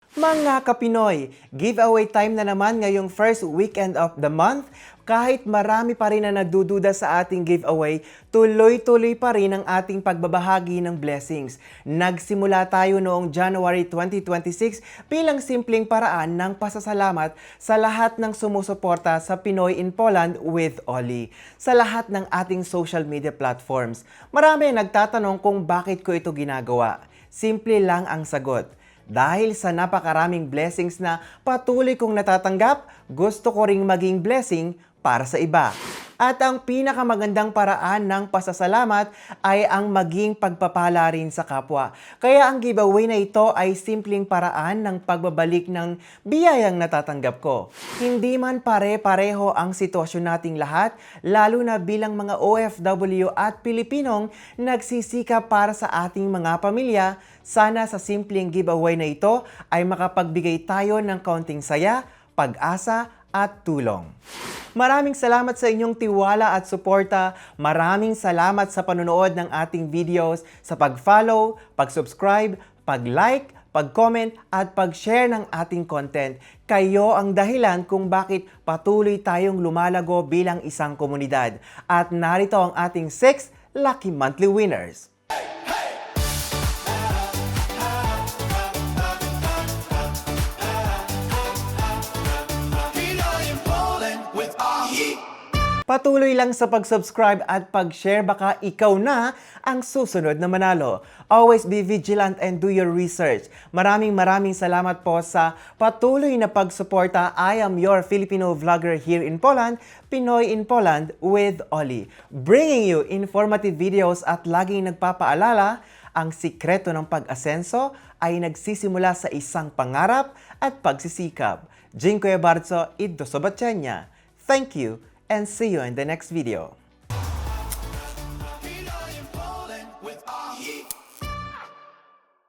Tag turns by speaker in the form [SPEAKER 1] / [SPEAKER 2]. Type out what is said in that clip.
[SPEAKER 1] Mga Kapinoy, giveaway time na naman ngayong first weekend of the month. Kahit marami pa rin na nagdududa sa ating giveaway, tuloy-tuloy pa rin ang ating pagbabahagi ng blessings. Nagsimula tayo noong January 2026 bilang simpleng paraan ng pasasalamat sa lahat ng sumusuporta sa Pinoy in Poland with Oli. Sa lahat ng ating social media platforms. Marami nagtatanong kung bakit ko ito ginagawa. Simple lang ang sagot. Dahil sa napakaraming blessings na patuloy kong natatanggap, gusto ko ring maging blessing para sa iba. At ang pinakamagandang paraan ng pasasalamat ay ang maging pagpapala rin sa kapwa. Kaya ang giveaway na ito ay simpleng paraan ng pagbabalik ng biyayang natatanggap ko. Hindi man pare-pareho ang sitwasyon nating lahat, lalo na bilang mga OFW at Pilipinong nagsisikap para sa ating mga pamilya. Sana sa simpleng giveaway na ito ay makapagbigay tayo ng kaunting saya, pag-asa at tulong. Maraming salamat sa inyong tiwala at suporta. Maraming salamat sa panonood ng ating videos, sa pag-follow, pag-subscribe, pag-like, pag-comment at pag-share ng ating content. Kayo ang dahilan kung bakit patuloy tayong lumalago bilang isang komunidad. At narito ang ating 6 lucky monthly winners. Patuloy lang sa pag-subscribe at pag-share, baka ikaw na ang susunod na manalo. Always be vigilant and do your research. Maraming salamat po sa patuloy na pagsuporta. I am your Filipino vlogger here in Poland, Pinoy in Poland with Oli. Bringing you informative videos at laging nagpapaalala, ang sikreto ng pag-asenso ay nagsisimula sa isang pangarap at pagsisikap. Dziękuję bardzo i do zobaczenia. Thank you. And see you in the next video.